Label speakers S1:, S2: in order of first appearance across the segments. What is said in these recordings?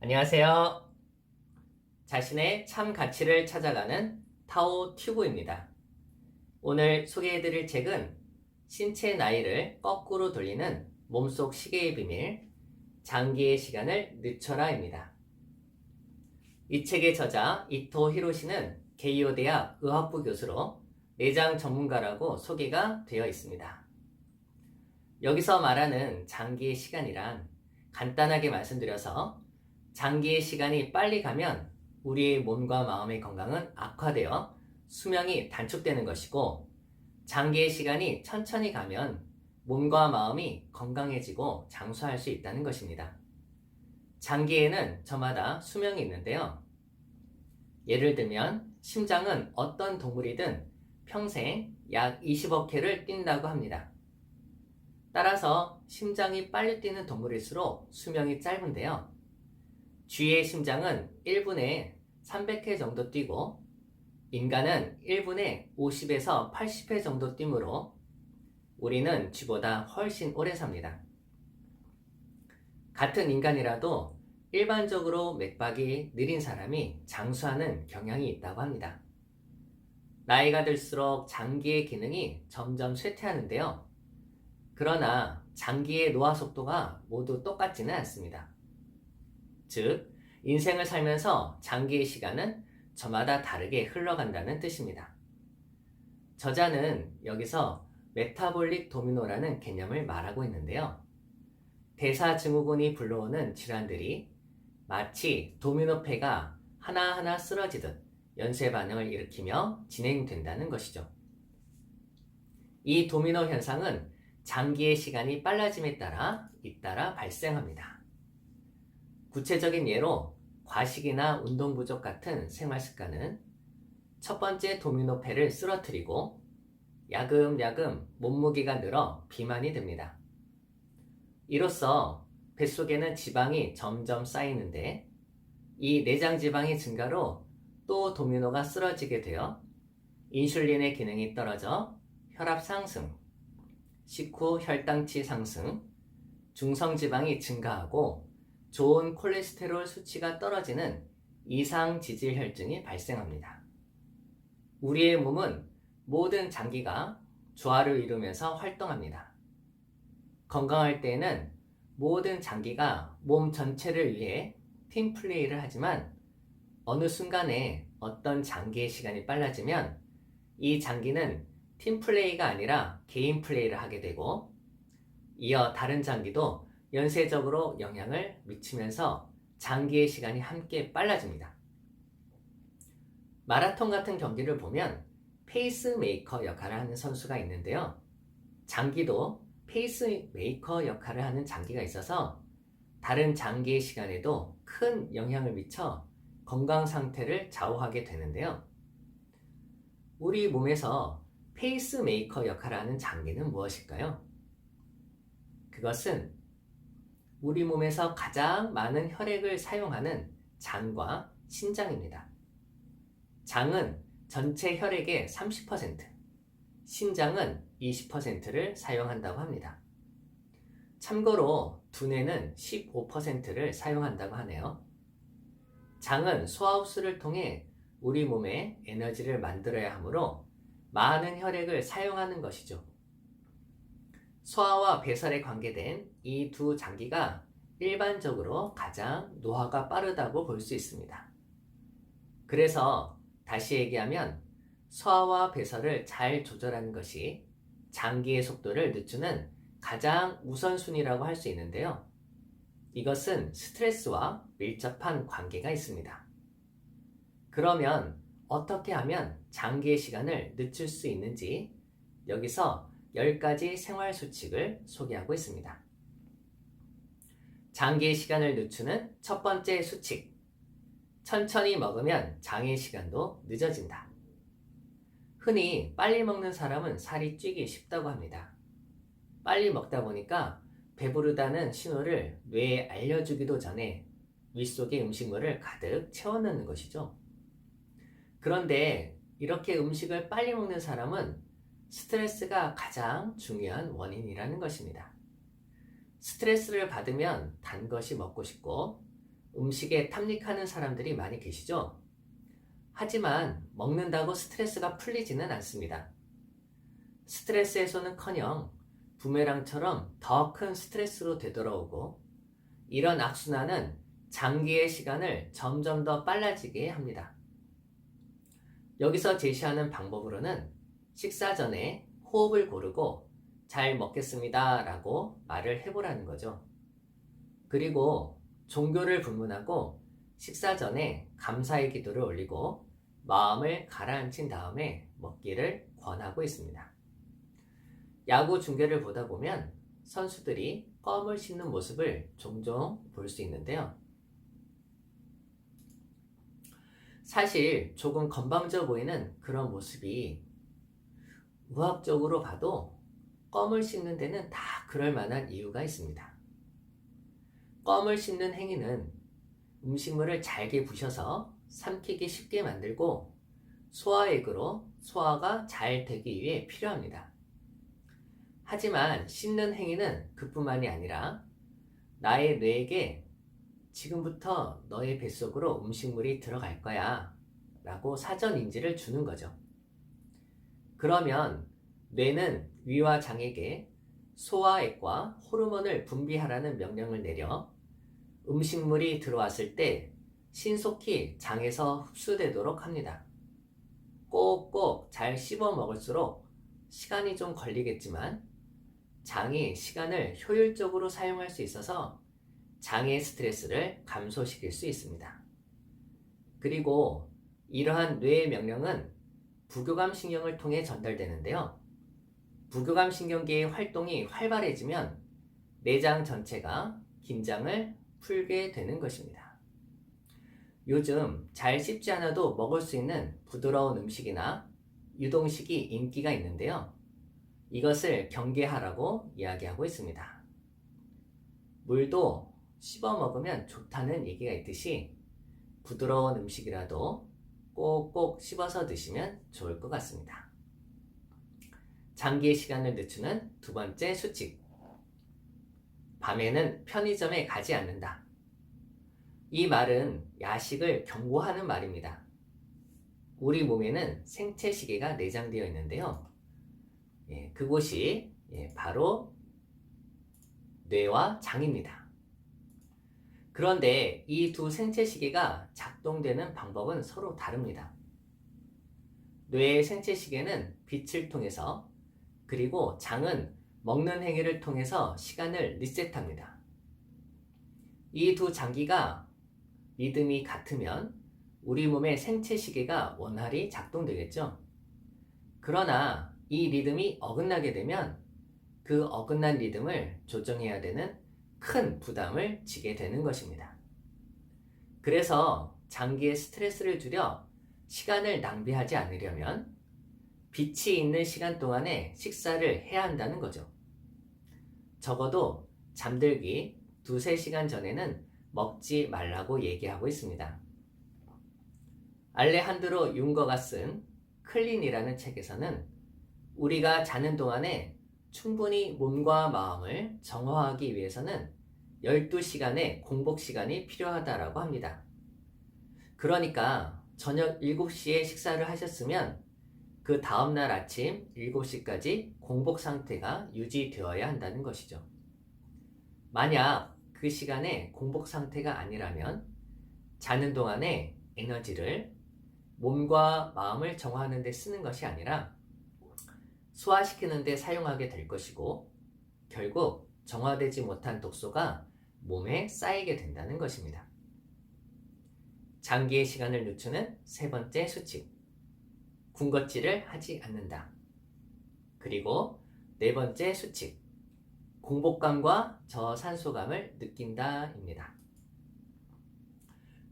S1: 안녕하세요. 자신의 참 가치를 찾아가는 타오 튜브입니다. 오늘 소개해드릴 책은 신체 나이를 거꾸로 돌리는 몸속 시계의 비밀, 장기의 시간을 늦춰라입니다. 이 책의 저자 이토 히로시는 게이오 대학 의학부 교수로 내장 전문가라고 소개가 되어 있습니다. 여기서 말하는 장기의 시간이란 간단하게 말씀드려서 장기의 시간이 빨리 가면 우리의 몸과 마음의 건강은 악화되어 수명이 단축되는 것이고, 장기의 시간이 천천히 가면 몸과 마음이 건강해지고 장수할 수 있다는 것입니다. 장기에는 저마다 수명이 있는데요. 예를 들면 심장은 어떤 동물이든 평생 약 20억 회를 뛴다고 합니다. 따라서 심장이 빨리 뛰는 동물일수록 수명이 짧은데요. 쥐의 심장은 1분에 300회 정도 뛰고 인간은 1분에 50에서 80회 정도 뛰므로 우리는 쥐보다 훨씬 오래 삽니다. 같은 인간이라도 일반적으로 맥박이 느린 사람이 장수하는 경향이 있다고 합니다. 나이가 들수록 장기의 기능이 점점 쇠퇴하는데요. 그러나 장기의 노화 속도가 모두 똑같지는 않습니다. 즉, 인생을 살면서 장기의 시간은 저마다 다르게 흘러간다는 뜻입니다. 저자는 여기서 메타볼릭 도미노라는 개념을 말하고 있는데요. 대사증후군이 불러오는 질환들이 마치 도미노패가 하나하나 쓰러지듯 연쇄 반응을 일으키며 진행된다는 것이죠. 이 도미노 현상은 장기의 시간이 빨라짐에 따라 잇따라 발생합니다. 구체적인 예로 과식이나 운동 부족 같은 생활 습관은 첫 번째 도미노패를 쓰러뜨리고 야금야금 몸무게가 늘어 비만이 됩니다. 이로써 뱃속에는 지방이 점점 쌓이는데 이 내장 지방의 증가로 또 도미노가 쓰러지게 되어 인슐린의 기능이 떨어져 혈압 상승, 식후 혈당치 상승, 중성지방이 증가하고 좋은 콜레스테롤 수치가 떨어지는 이상지질혈증이 발생합니다. 우리의 몸은 모든 장기가 조화를 이루면서 활동합니다. 건강할 때에는 모든 장기가 몸 전체를 위해 팀플레이를 하지만 어느 순간에 어떤 장기의 시간이 빨라지면 이 장기는 팀플레이가 아니라 개인 플레이를 하게 되고, 이어 다른 장기도 연쇄적으로 영향을 미치면서 장기의 시간이 함께 빨라집니다. 마라톤 같은 경기를 보면 페이스메이커 역할을 하는 선수가 있는데요. 장기도 페이스메이커 역할을 하는 장기가 있어서 다른 장기의 시간에도 큰 영향을 미쳐 건강 상태를 좌우하게 되는데요. 우리 몸에서 페이스메이커 역할을 하는 장기는 무엇일까요? 그것은 우리 몸에서 가장 많은 혈액을 사용하는 장과 신장입니다. 장은 전체 혈액의 30%, 신장은 20%를 사용한다고 합니다. 참고로 두뇌는 15%를 사용한다고 하네요. 장은 소화흡수를 통해 우리 몸에 에너지를 만들어야 하므로 많은 혈액을 사용하는 것이죠. 소화와 배설에 관계된 이 두 장기가 일반적으로 가장 노화가 빠르다고 볼 수 있습니다. 그래서 다시 얘기하면 소화와 배설을 잘 조절하는 것이 장기의 속도를 늦추는 가장 우선순위라고 할 수 있는데요. 이것은 스트레스와 밀접한 관계가 있습니다. 그러면 어떻게 하면 장기의 시간을 늦출 수 있는지 여기서 10가지 생활 수칙을 소개하고 있습니다. 장기의 시간을 늦추는 첫 번째 수칙. 천천히 먹으면 장의 시간도 늦어진다. 흔히 빨리 먹는 사람은 살이 찌기 쉽다고 합니다. 빨리 먹다 보니까 배부르다는 신호를 뇌에 알려주기도 전에 윗속에 음식물을 가득 채워넣는 것이죠. 그런데 이렇게 음식을 빨리 먹는 사람은 스트레스가 가장 중요한 원인이라는 것입니다. 스트레스를 받으면 단 것이 먹고 싶고 음식에 탐닉하는 사람들이 많이 계시죠? 하지만 먹는다고 스트레스가 풀리지는 않습니다. 스트레스 해소는커녕 부메랑처럼 더 큰 스트레스로 되돌아오고, 이런 악순환은 장기의 시간을 점점 더 빨라지게 합니다. 여기서 제시하는 방법으로는 식사 전에 호흡을 고르고 잘 먹겠습니다 라고 말을 해보라는 거죠. 그리고 종교를 불문하고 식사 전에 감사의 기도를 올리고 마음을 가라앉힌 다음에 먹기를 권하고 있습니다. 야구 중계를 보다 보면 선수들이 껌을 씹는 모습을 종종 볼 수 있는데요. 사실 조금 건방져 보이는 그런 모습이 의학적으로 봐도 껌을 씹는 데는 다 그럴 만한 이유가 있습니다. 껌을 씹는 행위는 음식물을 잘게 부셔서 삼키기 쉽게 만들고 소화액으로 소화가 잘 되기 위해 필요합니다. 하지만 씹는 행위는 그뿐만이 아니라 나의 뇌에게 지금부터 너의 뱃속으로 음식물이 들어갈 거야 라고 사전 인지를 주는 거죠. 그러면 뇌는 위와 장에게 소화액과 호르몬을 분비하라는 명령을 내려 음식물이 들어왔을 때 신속히 장에서 흡수되도록 합니다. 꼭꼭 잘 씹어 먹을수록 시간이 좀 걸리겠지만 장이 시간을 효율적으로 사용할 수 있어서 장의 스트레스를 감소시킬 수 있습니다. 그리고 이러한 뇌의 명령은 부교감 신경을 통해 전달되는데요. 부교감 신경계의 활동이 활발해지면 내장 전체가 긴장을 풀게 되는 것입니다. 요즘 잘 씹지 않아도 먹을 수 있는 부드러운 음식이나 유동식이 인기가 있는데요. 이것을 경계하라고 이야기하고 있습니다. 물도 씹어 먹으면 좋다는 얘기가 있듯이 부드러운 음식이라도 꼭꼭 씹어서 드시면 좋을 것 같습니다. 장기의 시간을 늦추는 두 번째 수칙. 밤에는 편의점에 가지 않는다. 이 말은 야식을 경고하는 말입니다. 우리 몸에는 생체시계가 내장되어 있는데요. 그곳이 바로 뇌와 장입니다. 그런데 이 두 생체시계가 작동되는 방법은 서로 다릅니다. 뇌의 생체시계는 빛을 통해서, 그리고 장은 먹는 행위를 통해서 시간을 리셋합니다. 이 두 장기가 리듬이 같으면 우리 몸의 생체시계가 원활히 작동되겠죠. 그러나 이 리듬이 어긋나게 되면 그 어긋난 리듬을 조정해야 되는 큰 부담을 지게 되는 것입니다. 그래서 장기의 스트레스를 줄여 시간을 낭비하지 않으려면 빛이 있는 시간 동안에 식사를 해야 한다는 거죠. 적어도 잠들기 2-3시간 전에는 먹지 말라고 얘기하고 있습니다. 알레한드로 융거가 쓴 클린이라는 책에서는 우리가 자는 동안에 충분히 몸과 마음을 정화하기 위해서는 12시간의 공복 시간이 필요하다고 합니다. 그러니까 저녁 7시에 식사를 하셨으면 그 다음날 아침 7시까지 공복 상태가 유지되어야 한다는 것이죠. 만약 그 시간에 공복 상태가 아니라면 자는 동안에 에너지를 몸과 마음을 정화하는 데 쓰는 것이 아니라 소화시키는 데 사용하게 될 것이고, 결국 정화되지 못한 독소가 몸에 쌓이게 된다는 것입니다. 장기의 시간을 늦추는 세 번째 수칙. 군것질을 하지 않는다. 그리고 네 번째 수칙. 공복감과 저산소감을 느낀다입니다.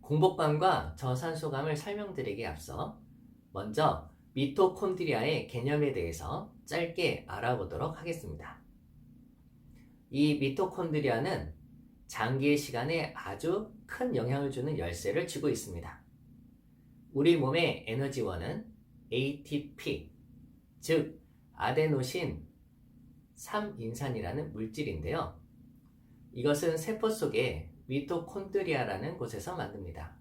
S1: 공복감과 저산소감을 설명드리기에 앞서 먼저 미토콘드리아의 개념에 대해서 짧게 알아보도록 하겠습니다. 이 미토콘드리아는 장기의 시간에 아주 큰 영향을 주는 열쇠를 쥐고 있습니다. 우리 몸의 에너지원은 ATP, 즉 아데노신 3인산이라는 물질인데요. 이것은 세포 속에 미토콘드리아라는 곳에서 만듭니다.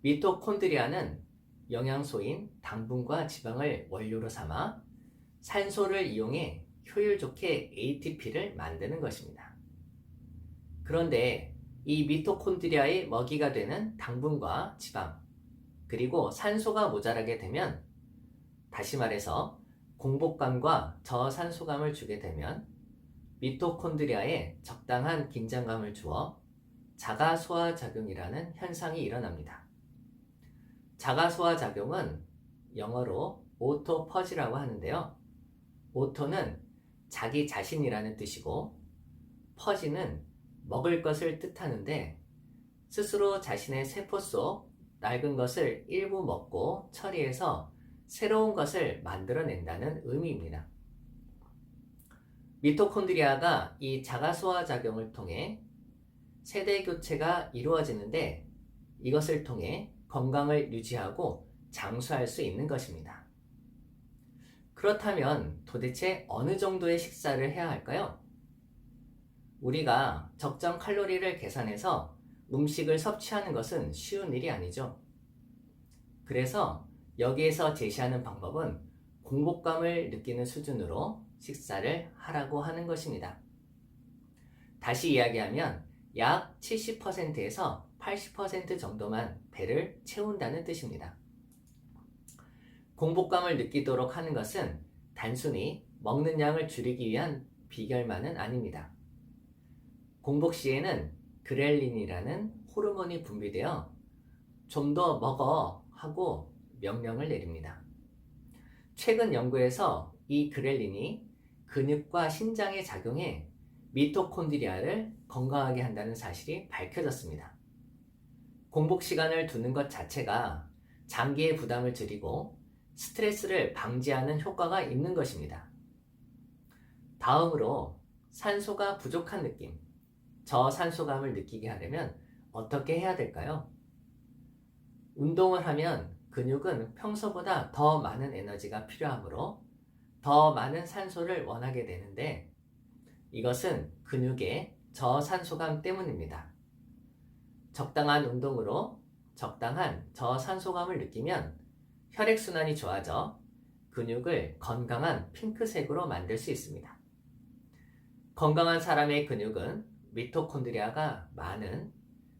S1: 미토콘드리아는 영양소인 당분과 지방을 원료로 삼아 산소를 이용해 효율 좋게 ATP를 만드는 것입니다. 그런데 이 미토콘드리아의 먹이가 되는 당분과 지방, 그리고 산소가 모자라게 되면, 다시 말해서 공복감과 저산소감을 주게 되면 미토콘드리아에 적당한 긴장감을 주어 자가소화작용이라는 현상이 일어납니다. 자가소화작용은 영어로 오토퍼지라고 하는데요. 오토는 자기 자신이라는 뜻이고, 퍼지는 먹을 것을 뜻하는데, 스스로 자신의 세포 속 낡은 것을 일부 먹고 처리해서 새로운 것을 만들어낸다는 의미입니다. 미토콘드리아가 이 자가소화작용을 통해 세대 교체가 이루어지는데, 이것을 통해 건강을 유지하고 장수할 수 있는 것입니다. 그렇다면 도대체 어느 정도의 식사를 해야 할까요? 우리가 적정 칼로리를 계산해서 음식을 섭취하는 것은 쉬운 일이 아니죠. 그래서 여기에서 제시하는 방법은 공복감을 느끼는 수준으로 식사를 하라고 하는 것입니다. 다시 이야기하면 약 70%에서 80% 정도만 배를 채운다는 뜻입니다. 공복감을 느끼도록 하는 것은 단순히 먹는 양을 줄이기 위한 비결만은 아닙니다. 공복 시에는 그렐린이라는 호르몬이 분비되어 좀 더 먹어 하고 명령을 내립니다. 최근 연구에서 이 그렐린이 근육과 신장에 작용해 미토콘드리아를 건강하게 한다는 사실이 밝혀졌습니다. 공복 시간을 두는 것 자체가 장기의 부담을 줄이고 스트레스를 방지하는 효과가 있는 것입니다. 다음으로 산소가 부족한 느낌, 저산소감을 느끼게 하려면 어떻게 해야 될까요? 운동을 하면 근육은 평소보다 더 많은 에너지가 필요하므로 더 많은 산소를 원하게 되는데, 이것은 근육의 저산소감 때문입니다. 적당한 운동으로 적당한 저산소감을 느끼면 혈액순환이 좋아져 근육을 건강한 핑크색으로 만들 수 있습니다. 건강한 사람의 근육은 미토콘드리아가 많은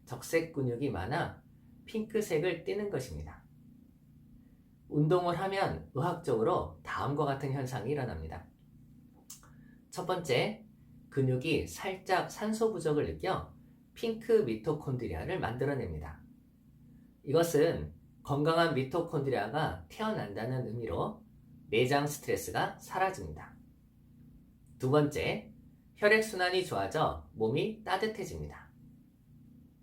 S1: 적색 근육이 많아 핑크색을 띠는 것입니다. 운동을 하면 의학적으로 다음과 같은 현상이 일어납니다. 첫 번째, 근육이 살짝 산소 부족을 느껴 핑크 미토콘드리아를 만들어냅니다. 이것은 건강한 미토콘드리아가 태어난다는 의미로 내장 스트레스가 사라집니다. 두 번째, 혈액순환이 좋아져 몸이 따뜻해집니다.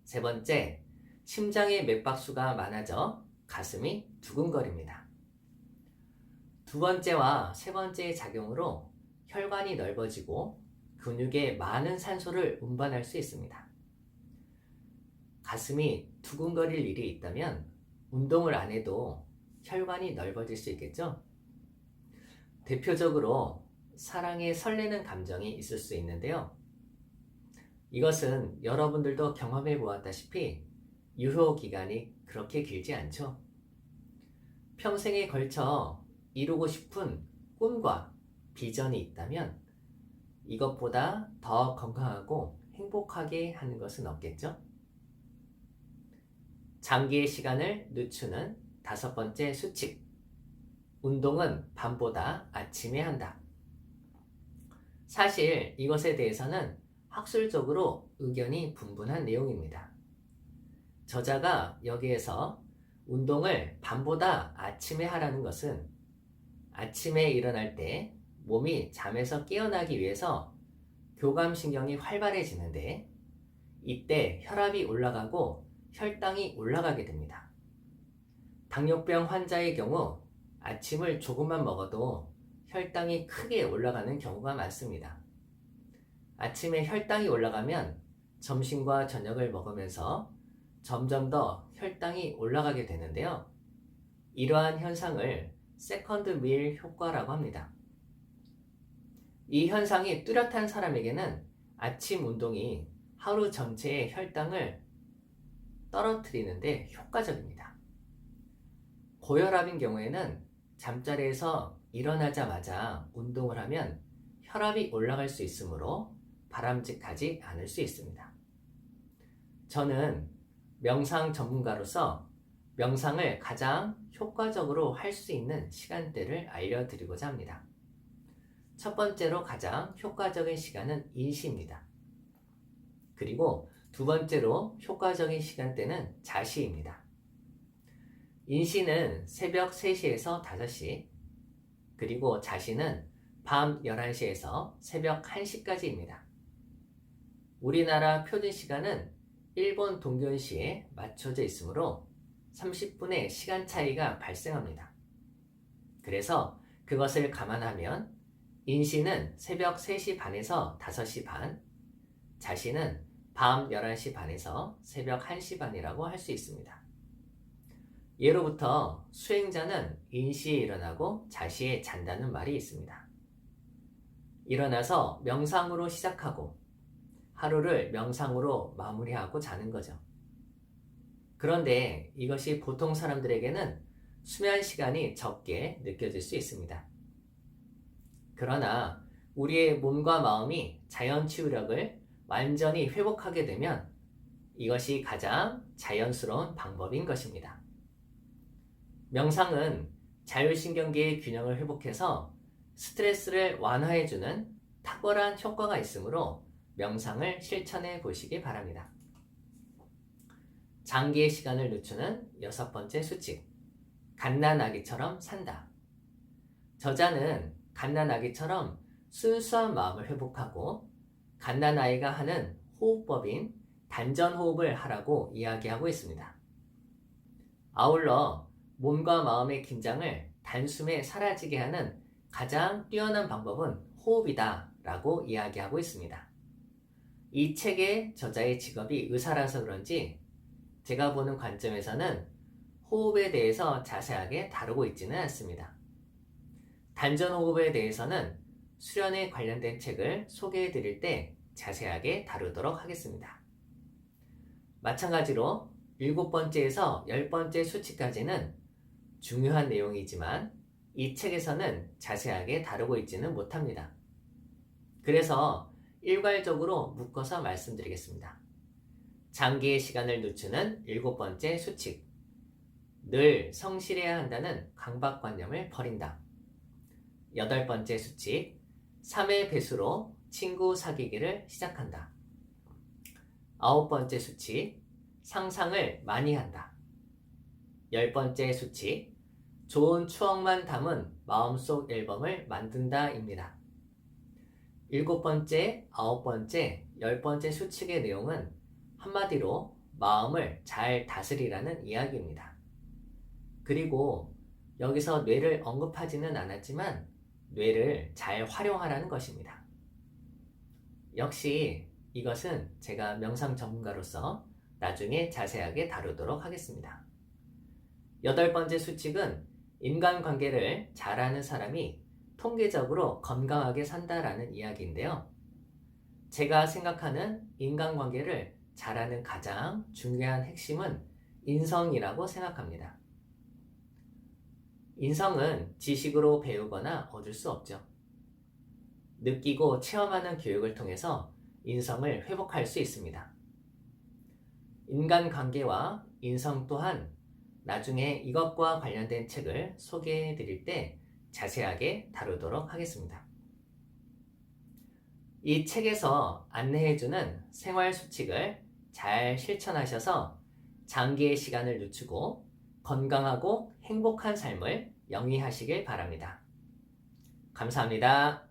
S1: 세 번째, 심장의 맥박수가 많아져 가슴이 두근거립니다. 두 번째와 세 번째의 작용으로 혈관이 넓어지고 근육에 많은 산소를 운반할 수 있습니다. 가슴이 두근거릴 일이 있다면 운동을 안 해도 혈관이 넓어질 수 있겠죠? 대표적으로 사랑에 설레는 감정이 있을 수 있는데요. 이것은 여러분들도 경험해 보았다시피 유효 기간이 그렇게 길지 않죠. 평생에 걸쳐 이루고 싶은 꿈과 비전이 있다면 이것보다 더 건강하고 행복하게 하는 것은 없겠죠? 장기의 시간을 늦추는 다섯 번째 수칙. 운동은 밤보다 아침에 한다. 사실 이것에 대해서는 학술적으로 의견이 분분한 내용입니다. 저자가 여기에서 운동을 밤보다 아침에 하라는 것은 아침에 일어날 때 몸이 잠에서 깨어나기 위해서 교감신경이 활발해지는데, 이때 혈압이 올라가고 혈당이 올라가게 됩니다. 당뇨병 환자의 경우 아침을 조금만 먹어도 혈당이 크게 올라가는 경우가 많습니다. 아침에 혈당이 올라가면 점심과 저녁을 먹으면서 점점 더 혈당이 올라가게 되는데요. 이러한 현상을 세컨드 밀 효과라고 합니다. 이 현상이 뚜렷한 사람에게는 아침 운동이 하루 전체의 혈당을 떨어뜨리는데 효과적입니다. 고혈압인 경우에는 잠자리에서 일어나자마자 운동을 하면 혈압이 올라갈 수 있으므로 바람직하지 않을 수 있습니다. 저는 명상 전문가로서 명상을 가장 효과적으로 할 수 있는 시간대를 알려드리고자 합니다. 첫 번째로 가장 효과적인 시간은 인시입니다. 그리고 두 번째로 효과적인 시간대는 자시입니다. 인시는 새벽 3시에서 5시, 그리고 자시는 밤 11시에서 새벽 1시까지입니다. 우리나라 표준 시간은 일본 동경시에 맞춰져 있으므로 30분의 시간 차이가 발생합니다. 그래서 그것을 감안하면 인시는 새벽 3시 반에서 5시 반, 자시는 밤 11시 반에서 새벽 1시 반이라고 할 수 있습니다. 예로부터 수행자는 인시에 일어나고 자시에 잔다는 말이 있습니다. 일어나서 명상으로 시작하고 하루를 명상으로 마무리하고 자는 거죠. 그런데 이것이 보통 사람들에게는 수면 시간이 적게 느껴질 수 있습니다. 그러나 우리의 몸과 마음이 자연 치유력을 완전히 회복하게 되면 이것이 가장 자연스러운 방법인 것입니다. 명상은 자율신경계의 균형을 회복해서 스트레스를 완화해주는 탁월한 효과가 있으므로 명상을 실천해 보시기 바랍니다. 장기의 시간을 늦추는 6번째 수칙, 갓난아기처럼 산다. 저자는 갓난아기처럼 순수한 마음을 회복하고 갓난아이가 하는 호흡법인 단전호흡을 하라고 이야기하고 있습니다. 아울러 몸과 마음의 긴장을 단숨에 사라지게 하는 가장 뛰어난 방법은 호흡이다 라고 이야기하고 있습니다. 이 책의 저자의 직업이 의사라서 그런지 제가 보는 관점에서는 호흡에 대해서 자세하게 다루고 있지는 않습니다. 단전호흡에 대해서는 수련에 관련된 책을 소개해 드릴 때 자세하게 다루도록 하겠습니다. 마찬가지로 7번째에서 10번째 수칙까지는 중요한 내용이지만 이 책에서는 자세하게 다루고 있지는 못합니다. 그래서 일괄적으로 묶어서 말씀드리겠습니다. 장기의 시간을 늦추는 7번째 수칙, 늘 성실해야 한다는 강박관념을 버린다. 8번째 수칙, 3의 배수로 친구 사귀기를 시작한다. 9번째 수칙, 상상을 많이 한다. 10번째 수칙, 좋은 추억만 담은 마음속 앨범을 만든다입니다. 7번째, 9번째, 10번째 수칙의 내용은 한마디로 마음을 잘 다스리라는 이야기입니다. 그리고 여기서 뇌를 언급하지는 않았지만 뇌를 잘 활용하라는 것입니다. 역시 이것은 제가 명상 전문가로서 나중에 자세하게 다루도록 하겠습니다. 8번째 수칙은 인간관계를 잘하는 사람이 통계적으로 건강하게 산다라는 이야기인데요. 제가 생각하는 인간관계를 잘하는 가장 중요한 핵심은 인성이라고 생각합니다. 인성은 지식으로 배우거나 얻을 수 없죠. 느끼고 체험하는 교육을 통해서 인성을 회복할 수 있습니다. 인간관계와 인성 또한 나중에 이것과 관련된 책을 소개해 드릴 때 자세하게 다루도록 하겠습니다. 이 책에서 안내해주는 생활 수칙을 잘 실천하셔서 장기의 시간을 늦추고 건강하고 행복한 삶을 영위하시길 바랍니다. 감사합니다.